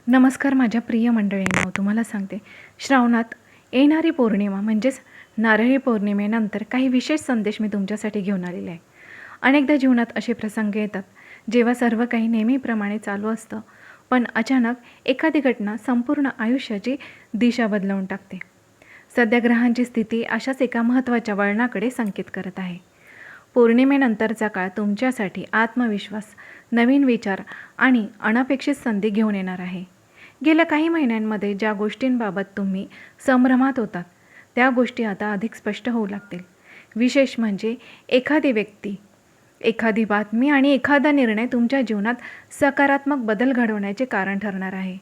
नमस्कार माझ्या प्रिय मंडळींनो, तुम्हाला सांगते श्रावणात येणारी पौर्णिमा म्हणजेच नारळी पौर्णिमेनंतर काही विशेष संदेश मी तुमच्यासाठी घेऊन आलेले आहे. अनेकदा जीवनात असे प्रसंग येतात जेव्हा सर्व काही नेहमीप्रमाणे चालू असतं, पण अचानक एखादी घटना संपूर्ण आयुष्याची दिशा बदलवून टाकते. सध्या ग्रहांची स्थिती अशाच एका महत्त्वाच्या वळणाकडे संकेत करत आहे. पौर्णिमेनंतरचा काळ तुमच्यासाठी आत्मविश्वास, नवीन विचार आणि अनपेक्षित संधी घेऊन येणार आहे. गेल्या काही महिन्यांमध्ये ज्या गोष्टींबाबत तुम्ही संभ्रमात होतात, त्या गोष्टी आता अधिक स्पष्ट होऊ लागतील. विशेष म्हणजे एखादी व्यक्ती, एखादी बातमी आणि एखादा निर्णय तुमच्या जीवनात सकारात्मक बदल घडवण्याचे कारण ठरणार आहे.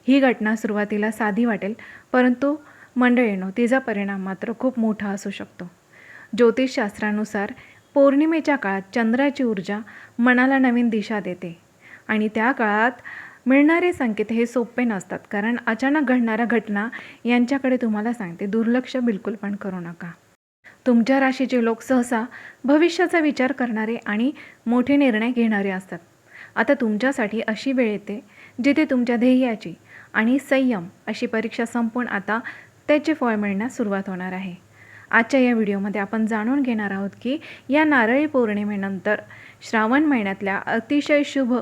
ही घटना सुरुवातीला साधी वाटेल, परंतु मंडळींनो, तिचा परिणाम मात्र खूप मोठा असू शकतो. ज्योतिषशास्त्रानुसार पौर्णिमेच्या काळात चंद्राची ऊर्जा मनाला नवीन दिशा देते आणि त्या काळात मिळणारे संकेत हे सोपे नसतात, कारण अचानक घडणाऱ्या घटना यांच्याकडे तुम्हाला सांगते दुर्लक्ष बिलकुल पण करू नका. तुमच्या राशीचे लोक सहसा भविष्याचा विचार करणारे आणि मोठे निर्णय घेणारे असतात. आता तुमच्यासाठी अशी वेळ येते जिथे तुमच्या ध्येयाची आणि संयम अशी परीक्षा संपून आता त्याचे फळ मिळण्यास सुरुवात होणार आहे. आजच्या या व्हिडिओमध्ये आपण जाणून घेणार आहोत की या नारळी पौर्णिमेनंतर श्रावण महिन्यातल्या अतिशय शुभ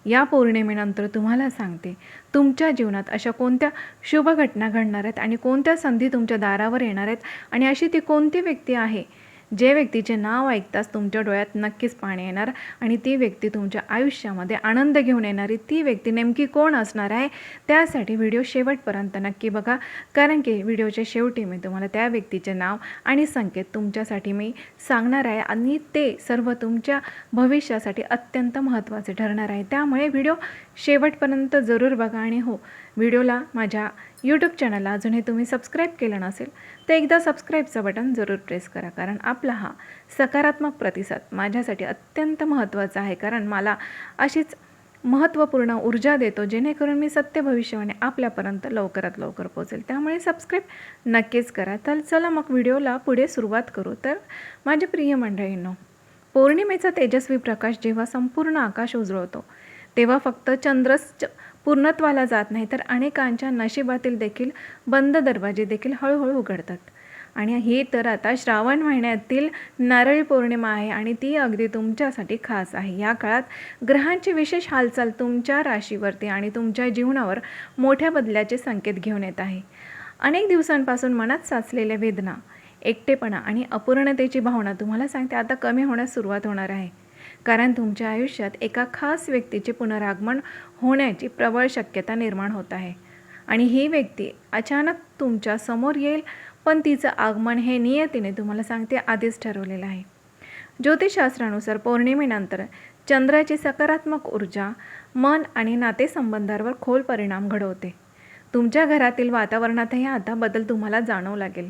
या पौर्णिमेनंतर तुम्हाला सांगते तुमच्या जीवनात अशा कोणत्या शुभ घटना घडणार आहेत आणि कोणत्या संधी तुमच्या दारावर येणार आहेत, आणि अशी ती कोणती व्यक्ती आहे जे व्यक्तीचे नाव ऐकताच तुमच्या डोळ्यात नक्कीच पाणी येणार आणि ती व्यक्ती तुमच्या आयुष्यामध्ये आनंद घेऊन येणारी ती व्यक्ती नेमकी कोण असणार आहे. त्यासाठी व्हिडिओ शेवटपर्यंत नक्की बघा, कारण की व्हिडिओच्या शेवटी मी तुम्हाला त्या व्यक्तीचे नाव आणि संकेत तुमच्यासाठी मी सांगणार आहे आणि ते सर्व तुमच्या भविष्यासाठी अत्यंत महत्त्वाचे ठरणार आहे. त्यामुळे व्हिडिओ शेवटपर्यंत जरूर बघा आणि हो, व्हिडिओला माझ्या यूट्यूब चॅनलला अजूनही तुम्ही सबस्क्राईब केलं नसेल तर एकदा सबस्क्राईबचं बटन जरूर प्रेस करा, कारण आपला हा सकारात्मक प्रतिसाद माझ्यासाठी अत्यंत महत्त्वाचा आहे, कारण मला अशीच महत्त्वपूर्ण ऊर्जा देतो जेणेकरून मी सत्य भविष्यवाणी आपल्यापर्यंत लवकरात लवकर पोहोचेल. त्यामुळे सबस्क्राईब नक्कीच करा. तर चला मग व्हिडिओला पुढे सुरुवात करू. तर माझे प्रिय मंडळींनो, पौर्णिमेचा तेजस्वी प्रकाश जेव्हा संपूर्ण आकाश उजळवतो तेव्हा फक्त चंद्रच पूर्णत्वाला जात नाही, तर अनेकांच्या नशिबातील देखील बंद दरवाजे देखील हळूहळू उघडतात. आणि ही तर आता श्रावण महिन्यातील नारळी पौर्णिमा आहे आणि ती अगदी तुमच्यासाठी खास आहे. या काळात ग्रहांची विशेष हालचाल तुमच्या राशीवरती आणि तुमच्या जीवनावर मोठ्या बदलाचे संकेत घेऊन येत आहे. अनेक दिवसांपासून मनात साचलेल्या वेदना, एकटेपणा आणि अपूर्णतेची भावना तुम्हाला सांगते आता कमी होण्यास सुरुवात होणार आहे, कारण तुमच्या आयुष्यात एका खास व्यक्तीचे पुनरागमन होण्याची प्रबळ शक्यता निर्माण होत आहे. आणि ही व्यक्ती अचानक तुमच्या समोर येईल, पण तिचं आगमन हे नियतीने तुम्हाला सांगते आधीच ठरवलेलं आहे. ज्योतिषशास्त्रानुसार पौर्णिमेनंतर चंद्राची सकारात्मक ऊर्जा मन आणि नातेसंबंधांवर खोल परिणाम घडवते. तुमच्या घरातील वातावरणातही आता बदल तुम्हाला जाणवू लागेल.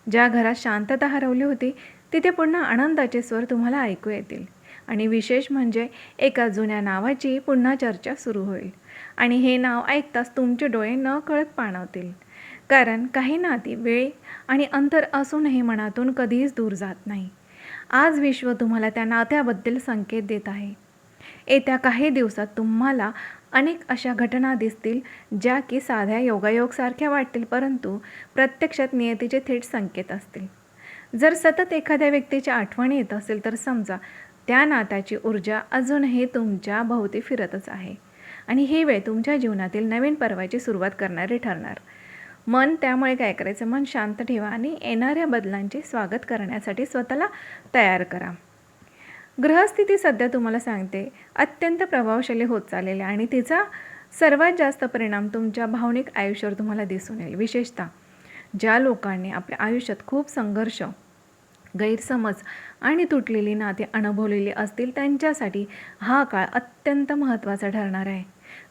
ज्या घरात शांतता हरवली होती तिथे पुन्हा आनंदाचे स्वर तुम्हाला ऐकू येतील. आणि विशेष म्हणजे एका जुन्या नावाची पुन्हा चर्चा सुरू होईल आणि हे नाव ऐकताच तुमचे डोळे न कळत पाणावतील, कारण काही नाती वेळ आणि अंतर असूनही मनातून कधीच दूर जात नाही. आज विश्व तुम्हाला त्या नात्याबद्दल संकेत देत आहे. येत्या काही दिवसात तुम्हाला अनेक अशा घटना दिसतील ज्या की साध्या योगायोगसारख्या वाटतील, परंतु प्रत्यक्षात नियतीचे थेट संकेत असतील. जर सतत एखाद्या व्यक्तीची आठवण येत असेल तर समजा त्या नात्याची ऊर्जा अजूनही तुमच्या भोवती फिरतच आहे आणि ही वेळ तुमच्या जीवनातील नवीन पर्वाची सुरुवात करणारी ठरणार. त्यामुळे काय करायचं, मन शांत ठेवा आणि येणाऱ्या बदलांचे स्वागत करण्यासाठी स्वतःला तयार करा. ग्रहस्थिती सध्या तुम्हाला सांगते अत्यंत प्रभावशाली होत चाललेली आणि तिचा सर्वात जास्त परिणाम तुमच्या भावनिक आयुष्यावर तुम्हाला दिसून येईल. विशेषतः ज्या लोकांनी आपल्या आयुष्यात खूप संघर्ष, गैरसमज आणि तुटलेली नाती अनुभवलेली असतील त्यांच्यासाठी हा काळ अत्यंत महत्त्वाचा ठरणार आहे.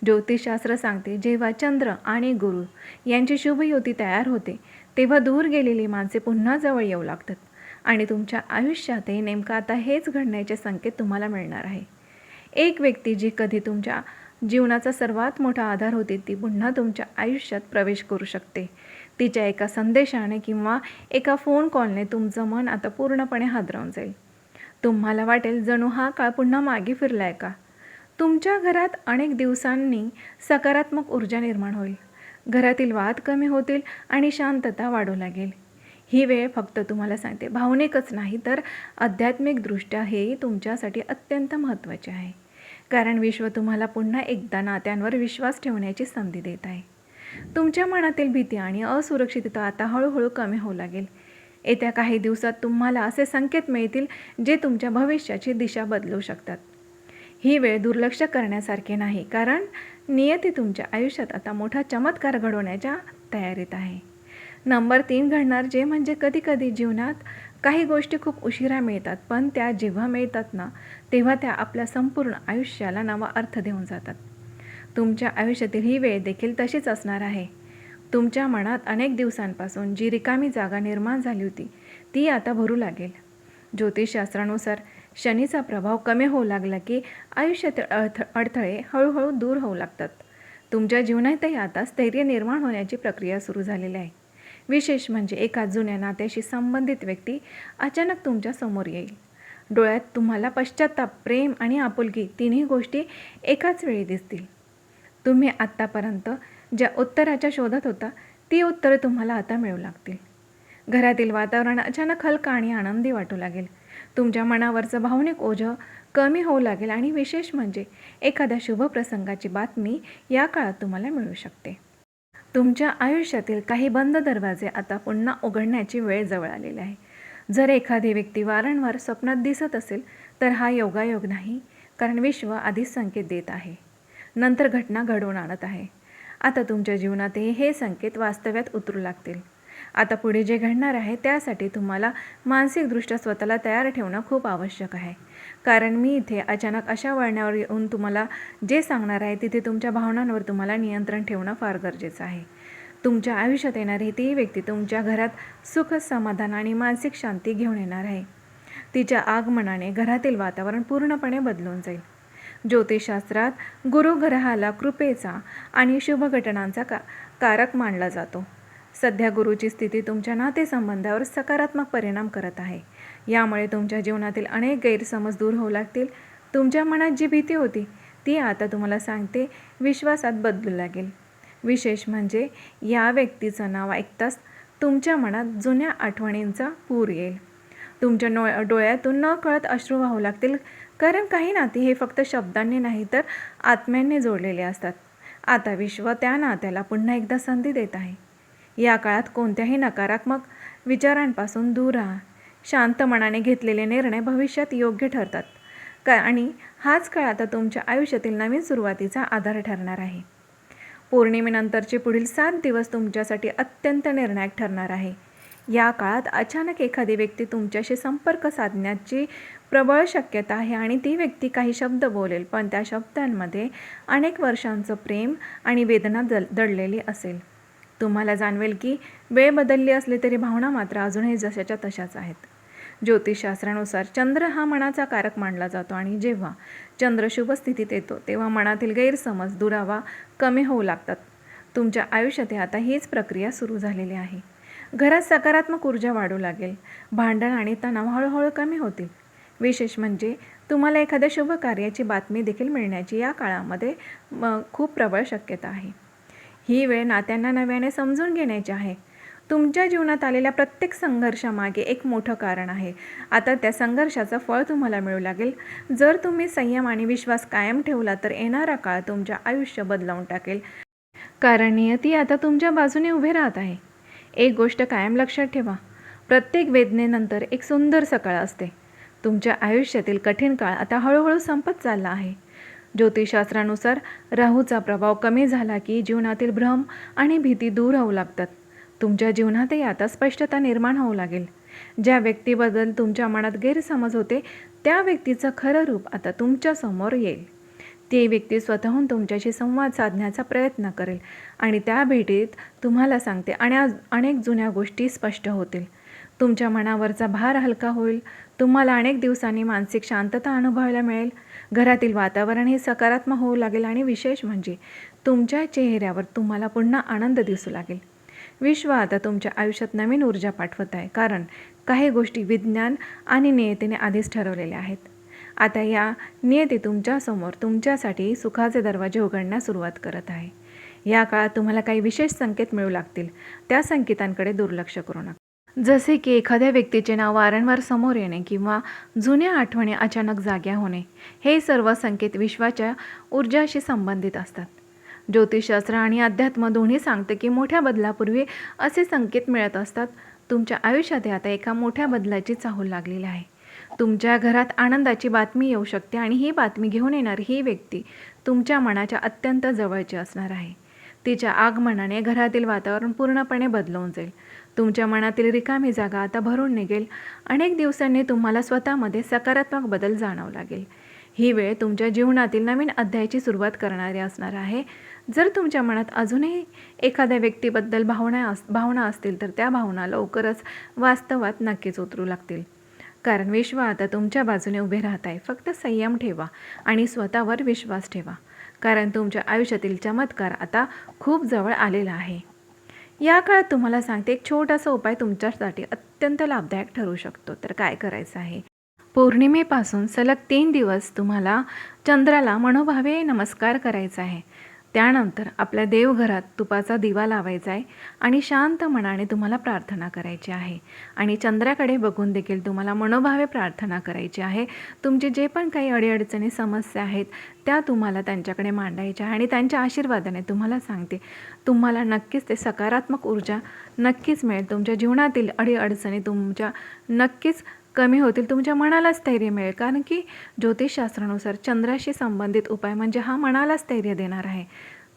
ज्योतिषशास्त्र सांगते जेव्हा चंद्र आणि गुरु यांची शुभ युती तयार होते तेव्हा दूर गेलेली माणसे पुन्हा जवळ येऊ लागतात आणि तुमच्या आयुष्यातही नेमकं आता हेच घडण्याचे संकेत तुम्हाला मिळणार आहे. एक व्यक्ती जी कधी तुमच्या जीवनाचा सर्वात मोठा आधार होती ती पुन्हा तुमच्या आयुष्यात प्रवेश करू शकते. तिच्या एका संदेशाने किंवा एका फोन कॉलने तुमचं मन आता पूर्णपणे हादरवून जाईल. तुम्हाला वाटेल जणू हा काळ पुन्हा मागे फिरलाय का. तुमच्या घरात अनेक दिवसांनी सकारात्मक ऊर्जा निर्माण होईल. घरातील वाद कमी होतील आणि शांतता वाढू लागेल. ही वेळ फक्त तुम्हाला सांगते भावनिकच नाही तर आध्यात्मिकदृष्ट्या हे तुमच्यासाठी अत्यंत महत्त्वाचे आहे. कारण विश्व तुम्हाला पुन्हा एकदा नात्यांवर विश्वास ठेवण्याची संधी देत आहे. तुमच्या मनातील भीती आणि असुरक्षितता आता हळूहळू कमी होऊ लागेल. येत्या काही दिवसात तुम्हाला असे संकेत मिळतील जे तुमच्या भविष्याची दिशा बदलू शकतात. ही वेळ दुर्लक्ष करण्यासारखे नाही, कारण नियती तुमच्या आयुष्यात आता मोठा चमत्कार घडवण्याच्या तयारीत आहे. नंबर 3 घडणार जे म्हणजे कधीकधी जीवनात काही गोष्टी खूप उशिरा मिळतात, पण त्या जेव्हा मिळतात ना, तेव्हा त्या आपल्या संपूर्ण आयुष्याला नवा अर्थ देऊन जातात. तुमच्या आयुष्यातील ही वेळ देखील तशीच असणार आहे. तुमच्या मनात अनेक दिवसांपासून जी रिकामी जागा निर्माण झाली होती ती आता भरू लागेल. ज्योतिषशास्त्रानुसार शनीचा प्रभाव कमी होऊ लागला की आयुष्यातील अडथळे हळूहळू दूर होऊ लागतात. तुमच्या जीवनातही आता स्थैर्य निर्माण होण्याची प्रक्रिया सुरू झालेली आहे. विशेष म्हणजे एका जुन्या नात्याशी संबंधित व्यक्ती अचानक तुमच्या समोर येईल. डोळ्यात तुम्हाला पश्चात्ताप, प्रेम आणि आपुलकी तिन्ही गोष्टी एकाच वेळी दिसतील. तुम्ही आत्तापर्यंत ज्या उत्तराच्या शोधात होता ती उत्तरे तुम्हाला आता मिळू लागतील. घरातील वातावरण अचानक हलकं आणि आनंदी वाटू लागेल. तुमच्या मनावरचं भावनिक ओझं कमी होऊ लागेल आणि विशेष म्हणजे एखाद्या शुभ प्रसंगाची बातमी या काळात तुम्हाला मिळू शकते. तुमच्या आयुष्यातील काही बंद दरवाजे आता पुन्हा उघडण्याची वेळ जवळ आलेली आहे. जर एखादी व्यक्ती वारंवार स्वप्नात दिसत असेल तर हा योगायोग नाही, कारण विश्व आधीच संकेत देत आहे, नंतर घटना घडवून आणत आहे. आता तुमच्या जीवनातही हे संकेत वास्तव्यात उतरू लागतील. आता पुढे जे घडणार आहे त्यासाठी तुम्हाला मानसिकदृष्ट्या स्वतःला तयार ठेवणं खूप आवश्यक आहे. कारण मी इथे अचानक अशा वळणावर येऊन तुम्हाला जे सांगणार आहे तिथे तुमच्या भावनांवर तुम्हाला नियंत्रण ठेवणं फार गरजेचं आहे. तुमच्या आयुष्यात येणारी ती व्यक्ती तुमच्या घरात सुख, समाधान आणि मानसिक शांती घेऊन येणार आहे. तिच्या आगमनाने घरातील वातावरण पूर्णपणे बदलून जाईल. ज्योतिषशास्त्रात गुरु ग्रहाला कृपेचा आणि शुभ घटनांचा कारक मानला जातो. सध्या गुरुची स्थिती तुमच्या नातेसंबंधावर सकारात्मक परिणाम करत आहे. यामुळे तुमच्या जीवनातील अनेक गैरसमज दूर होऊ लागतील. तुमच्या मनात जी भीती होती ती आता तुम्हाला सांगते विश्वासात बदलू लागेल. विशेष म्हणजे या व्यक्तीचं नाव ऐकताच तुमच्या मनात जुन्या आठवणींचा पूर येईल. तुमच्या डोळ्यातून न कळत अश्रू वाहू लागतील, कारण काही नाती हे फक्त शब्दांनी नाही तर आत्म्यांनी जोडलेले असतात. आता विश्व त्या नात्याला पुन्हा एकदा संधी देत आहे. या काळात कोणत्याही नकारात्मक विचारांपासून दूर राहा. शांत मनाने घेतलेले निर्णय भविष्यात योग्य ठरतात आणि हाच काळ आता तुमच्या आयुष्यातील नवीन सुरुवातीचा आधार ठरणार आहे. पौर्णिमेनंतरचे पुढील 7 दिवस तुमच्यासाठी अत्यंत निर्णायक ठरणार आहे. या काळात अचानक एखादी व्यक्ती तुमच्याशी संपर्क साधण्याची प्रबळ शक्यता आहे आणि ती व्यक्ती काही शब्द बोलेल, पण त्या शब्दांमध्ये अनेक वर्षांचं प्रेम आणि वेदना दडलेली असेल. तुम्हाला जाणवेल की वेळ बदलली असली तरी भावना मात्र अजूनही जशाच्या तशाच आहेत. ज्योतिषशास्त्रानुसार चंद्र हा मनाचा कारक मानला जातो आणि जेव्हा चंद्र शुभ स्थितीत येतो तेव्हा मनातील गैरसमज, दुरावा कमी होऊ लागतात. तुमच्या आयुष्यात आता हीच प्रक्रिया सुरू झालेली आहे. घरात सकारात्मक ऊर्जा वाढू लागेल. भांडण आणि तणाव हळूहळू कमी होतील. विशेष म्हणजे तुम्हाला एखाद्या शुभ कार्याची बातमी देखील मिळण्याची या काळामध्ये खूप प्रबळ शक्यता आहे. ही वेळ नात्यांना नव्याने समजून घेण्याची आहे. तुमच्या जीवनात आलेल्या प्रत्येक संघर्षामागे एक मोठं कारण आहे. आता त्या संघर्षाचं फळ तुम्हाला मिळू लागेल. जर तुम्ही संयम आणि विश्वास कायम ठेवला तर येणारा काळ तुमच्या आयुष्य बदलावून टाकेल, कारण नियती आता तुमच्या बाजूने उभे राहत आहे. एक गोष्ट कायम लक्षात ठेवा, प्रत्येक वेदनेनंतर एक सुंदर सकाळ असते. तुमच्या आयुष्यातील कठीण काळ आता हळूहळू संपत चालला आहे. ज्योतिषशास्त्रानुसार राहूचा प्रभाव कमी झाला की जीवनातील भ्रम आणि भीती दूर होऊ लागतात. तुमच्या जीवनातही आता स्पष्टता निर्माण होऊ लागेल. ज्या व्यक्तीबद्दल तुमच्या मनात गैरसमज होते त्या व्यक्तीचं खरं रूप आता तुमच्या समोर येईल. ती व्यक्ती स्वतःहून तुमच्याशी संवाद साधण्याचा प्रयत्न करेल आणि त्या भेटीत तुम्हाला सांगते अनेक जुन्या गोष्टी स्पष्ट होतील. तुमच्या मनावरचा भार हलका होईल. तुम्हाला अनेक दिवसांनी मानसिक शांतता अनुभवायला मिळेल. घरातील वातावरण हे सकारात्मक होऊ लागेल आणि विशेष म्हणजे तुमच्या चेहऱ्यावर तुम्हाला पुन्हा आनंद दिसू लागेल. विश्व आता तुमच्या आयुष्यात नवीन ऊर्जा पाठवत आहे, कारण काही गोष्टी विज्ञान आणि नियतीने आधीच ठरवलेल्या आहेत. आता या नियती तुमच्यासमोर तुमच्यासाठी सुखाचे दरवाजे उघडण्यास सुरुवात करत आहे. या काळात तुम्हाला काही विशेष संकेत मिळू लागतील. त्या संकेतांकडे दुर्लक्ष करू नका. जसे की एखाद्या व्यक्तीचे नाव वारंवार समोर येणे किंवा जुन्या आठवणी अचानक जाग्या होणे, हे सर्व संकेत विश्वाच्या ऊर्जाशी संबंधित असतात. ज्योतिषशास्त्र आणि अध्यात्म दोन्ही सांगते की मोठ्या बदलापूर्वी असे संकेत मिळत असतात. तुमच्या आयुष्यात आता एका मोठ्या बदलाची चाहूल लागलेली आहे. तुमच्या घरात आनंदाची बातमी येऊ शकते आणि ही बातमी घेऊन येणारी ही व्यक्ती तुमच्या मनाच्या अत्यंत जवळची असणार आहे. तिच्या आगमनाने घरातील वातावरण पूर्णपणे बदलून जाईल. तुमच्या मनातील रिकामी जागा आता भरून निघेल. अनेक दिवसांनी तुम्हाला स्वतःमध्ये सकारात्मक बदल जाणवू लागेल. ही वेळ तुमच्या जीवनातील नवीन अध्यायाची सुरुवात करणारी असणार आहे. जर तुमच्या मनात अजूनही एखाद्या व्यक्तीबद्दल भावना असतील तर त्या भावना लवकरच वास्तवात नक्कीच उतरू लागतील. कारण विश्व आता तुमच्या बाजूने उभे राहत आहे. फक्त संयम ठेवा आणि स्वतःवर विश्वास ठेवा, कारण तुमच्या आयुष्यातील चमत्कार आता खूप जवळ आलेला आहे. या काळात तुम्हाला सांगते, एक छोटासा उपाय तुमच्यासाठी अत्यंत लाभदायक ठरू शकतो. तर काय करायचं आहे? पौर्णिमेपासून सलग 3 दिवस तुम्हाला चंद्राला मनोभावे नमस्कार करायचा आहे. त्यानंतर आपल्या देवघरात तुपाचा दिवा लावायचा आहे आणि शांत मनाने तुम्हाला प्रार्थना करायची आहे. आणि चंद्राकडे बघून देखील तुम्हाला मनोभावे प्रार्थना करायची आहे. तुमचे जे पण काही अडीअडचणी समस्या आहेत त्या तुम्हाला त्यांच्याकडे मांडायच्या आणि त्यांच्या आशीर्वादाने तुम्हाला सांगते, तुम्हाला नक्कीच ते सकारात्मक ऊर्जा नक्कीच मिळेल. तुमच्या जीवनातील अडीअडचणी तुमच्या नक्कीच कमी होतील. तुमच्या मनाला स्थैर्य मिळेल, कारण की ज्योतिषशास्त्रानुसार चंद्राशी संबंधित उपाय म्हणजे हा मनाला स्थैर्य देणार आहे.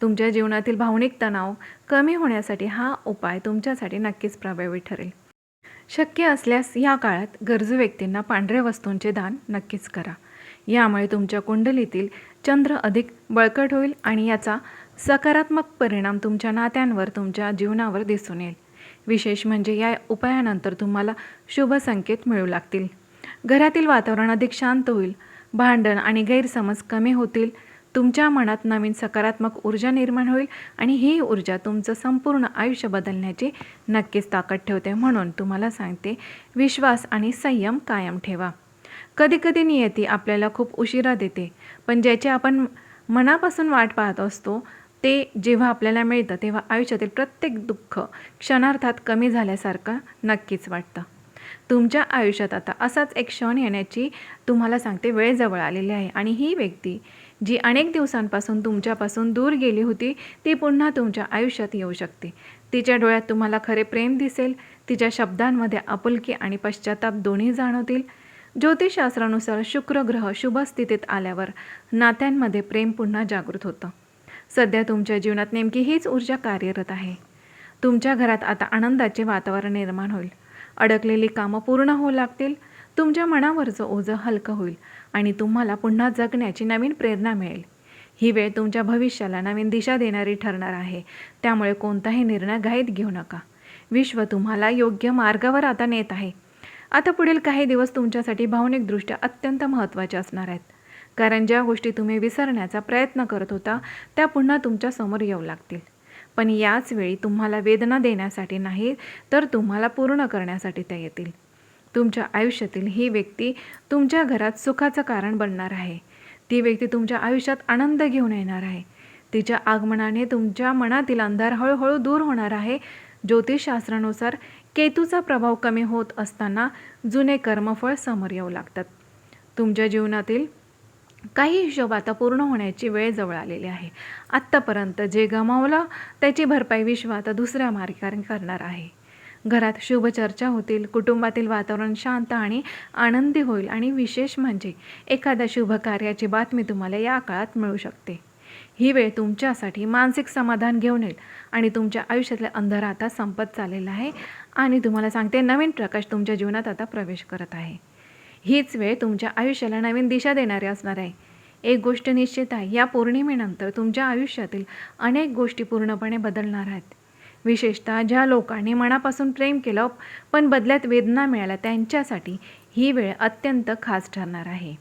तुमच्या जीवनातील भावनिक तणाव कमी होण्यासाठी हा उपाय तुमच्यासाठी नक्कीच प्रभावी ठरेल. शक्य असल्यास या काळात गरजू व्यक्तींना पांढऱ्या वस्तूंचे दान नक्कीच करा. यामुळे तुमच्या कुंडलीतील चंद्र अधिक बळकट होईल आणि याचा सकारात्मक परिणाम तुमच्या नात्यांवर, तुमच्या जीवनावर दिसून येईल. विशेष म्हणजे या उपायानंतर तुम्हाला शुभ संकेत मिळू लागतील. घरातील वातावरण अधिक शांत होईल. भांडण आणि गैरसमज कमी होतील. तुमच्या मनात नवीन सकारात्मक ऊर्जा निर्माण होईल आणि ही ऊर्जा तुमचं संपूर्ण आयुष्य बदलण्याची नक्कीच ताकद ठेवते. म्हणून तुम्हाला सांगते, विश्वास आणि संयम कायम ठेवा. कधीकधी नियती आपल्याला खूप उशिरा देते, पण ज्याची आपण मनापासून वाट पाहत असतो ते जेव्हा आपल्याला मिळतं तेव्हा आयुष्यातील प्रत्येक दुःख क्षणार्धात कमी झाल्यासारखं नक्कीच वाटतं. तुमच्या आयुष्यात आता असाच एक क्षण येण्याची तुम्हाला सांगते वेळ जवळ आलेली आहे आणि ही व्यक्ती जी अनेक दिवसांपासून तुमच्यापासून दूर गेली होती ती पुन्हा तुमच्या आयुष्यात येऊ शकते. तिच्या डोळ्यात तुम्हाला खरे प्रेम दिसेल. तिच्या शब्दांमध्ये आपुलकी आणि पश्चाताप दोन्ही जाणवतील. ज्योतिषशास्त्रानुसार शुक्र ग्रह शुभ स्थितीत आल्यावर नात्यांमध्ये प्रेम पुन्हा जागृत होतं. सध्या तुमच्या जीवनात नेमकी हीच ऊर्जा कार्यरत आहे. तुमच्या घरात आता आनंदाचे वातावरण निर्माण होईल. अडकलेली कामं पूर्ण होऊ लागतील. तुमच्या मनावरचं ओझं हलकं होईल आणि तुम्हाला पुन्हा जगण्याची नवीन प्रेरणा मिळेल. ही वेळ तुमच्या भविष्याला नवीन दिशा देणारी ठरणार आहे. त्यामुळे कोणताही निर्णय घाईत घेऊ नका. विश्व तुम्हाला योग्य मार्गावर आता नेत आहे. आता पुढील काही दिवस तुमच्यासाठी भावनिकदृष्ट्या अत्यंत महत्त्वाचे असणार आहेत. कारण ज्या गोष्टी तुम्ही विसरण्याचा प्रयत्न करत होता त्या पुन्हा तुमच्या समोर येऊ लागतील. पण याच वेळी तुम्हाला वेदना देण्यासाठी नाही, तर तुम्हाला पूर्ण करण्यासाठी त्या येतील. तुमच्या आयुष्यातील ही व्यक्ती तुमच्या घरात सुखाचं कारण बनणार आहे. ती व्यक्ती तुमच्या आयुष्यात आनंद घेऊन येणार आहे. तिच्या आगमनाने तुमच्या मनातील अंधार हळूहळू दूर होणार आहे. ज्योतिषशास्त्रानुसार केतूचा प्रभाव कमी होत असताना जुने कर्मफळ समोर येऊ लागतात. तुमच्या जीवनातील काही हिशोब आता पूर्ण होण्याची वेळ जवळ आलेली आहे. आत्तापर्यंत जे गमावलं त्याची भरपाई विश्व आता दुसऱ्या मार्गाने करणार आहे. घरात शुभ चर्चा होतील. कुटुंबातील वातावरण शांत आणि आनंदी होईल आणि विशेष म्हणजे एखाद्या शुभ कार्याची बातमी तुम्हाला या काळात मिळू शकते. ही वेळ तुमच्यासाठी मानसिक समाधान घेऊन येईल आणि तुमच्या आयुष्यातला अंधार आता संपत चाललेला आहे आणि तुम्हाला सांगते, नवीन प्रकाश तुमच्या जीवनात आता प्रवेश करत आहे. हीच वेळ तुमच्या आयुष्याला नवीन दिशा देणारी असणार आहे. एक गोष्ट निश्चित आहे, या पौर्णिमेनंतर तुमच्या आयुष्यातील अनेक गोष्टी पूर्णपणे बदलणार आहेत. विशेषतः ज्या लोकांनी मनापासून प्रेम केलं पण बदल्यात वेदना मिळाल्या त्यांच्यासाठी ही वेळ अत्यंत खास ठरणार आहे.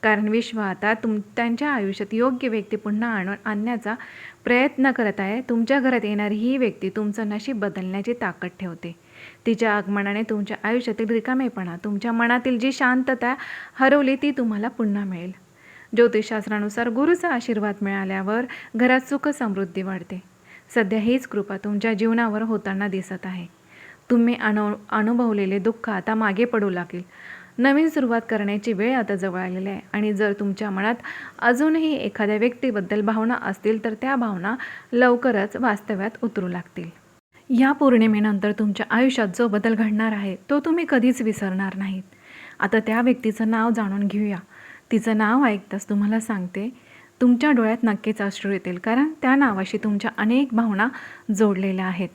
कारण विश्व आता त्यांच्या आयुष्यात योग्य व्यक्ती पुन्हा आणण्याचा प्रयत्न करत आहे. तुमच्या घरात येणारी ही व्यक्ती तुमचं नशीब बदलण्याची ताकद ठेवते. तिच्या आगमनाने तुमच्या आयुष्यातील रिकामेपणा, तुमच्या मनातील जी शांतता हरवली ती तुम्हाला पुन्हा मिळेल. ज्योतिषशास्त्रानुसार गुरुचा आशीर्वाद मिळाल्यावर घरात सुख समृद्धी वाढते. सध्या हीच कृपा तुमच्या जीवनावर होताना दिसत आहे. तुम्ही अनुभवलेले दुःख आता मागे पडू लागेल. नवीन सुरुवात करण्याची वेळ आता जवळ आलेली आहे आणि जर तुमच्या मनात अजूनही एखाद्या व्यक्तीबद्दल भावना असतील तर त्या भावना लवकरच वास्तव्यात उतरू लागतील. या पौर्णिमेनंतर तुमच्या आयुष्यात जो बदल घडणार आहे तो तुम्ही कधीच विसरणार नाहीत. आता त्या व्यक्तीचं नाव जाणून घेऊया. तिचं नाव ऐकताच तुम्हाला सांगते, तुमच्या डोळ्यात नक्कीच अश्रू येतील, कारण त्या नावाशी तुमच्या अनेक भावना जोडलेल्या आहेत.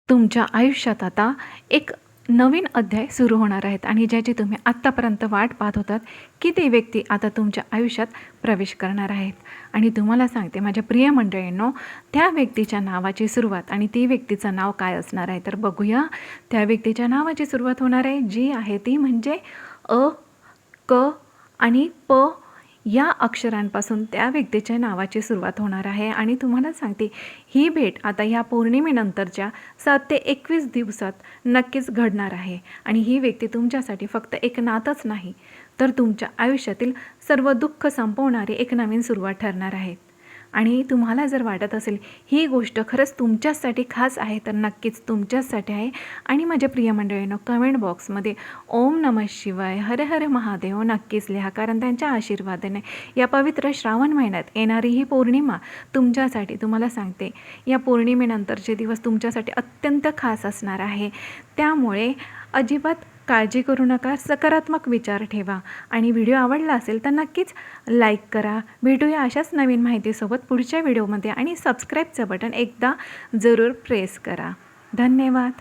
तुमच्या आयुष्यात आता एक नवीन अध्याय सुरू होणार आहेत आणि ज्याची तुम्ही आत्तापर्यंत वाट पाहत होतात की ती व्यक्ती आता तुमच्या आयुष्यात प्रवेश करणार आहेत. आणि तुम्हाला सांगते माझ्या प्रिय मंडळींनो, त्या व्यक्तीच्या नावाची सुरुवात आणि ती व्यक्तीचं नाव काय असणार आहे तर बघूया. त्या व्यक्तीच्या नावाची सुरुवात होणार आहे जी आहे ती म्हणजे अ, क आणि प या अक्षरांपासून त्या व्यक्तीच्या नावाची सुरुवात होणार आहे. आणि तुम्हाला सांगते ही भेट आता या पौर्णिमेनंतरच्या 7 ते 21 दिवसात नक्कीच घडणार आहे. आणि ही व्यक्ती तुमच्यासाठी फक्त एक नातंच नाही तर तुमच्या आयुष्यातील सर्व दुःख संपवणारी एक नवीन सुरुवात ठरणार आहे. आणि तुम्हाला जर वाटत असेल ही गोष्ट खरंच तुमच्यासाठी खास आहे तर नक्कीच तुमच्यासाठी आहे. आणि माझ्या प्रिय मंडळींनो, कमेंट बॉक्समध्ये ओम नमः शिवाय, हर हर महादेव नक्कीच लिहा, कारण त्यांच्या आशीर्वादाने या पवित्र श्रावण महिन्यात येणारी ही पौर्णिमा तुमच्यासाठी, तुम्हाला सांगते या पौर्णिमेनंतरचे दिवस तुमच्यासाठी अत्यंत खास असणार आहे. त्यामुळे अजिबात काळजी करू नका, सकारात्मक विचार ठेवा. आणि व्हिडिओ आवडला असेल तर नक्कीच लाईक करा. भेटूया अशाच नवीन माहितीसोबत पुढच्या व्हिडिओमध्ये आणि सबस्क्राईबचं बटन एकदा जरूर प्रेस करा. धन्यवाद.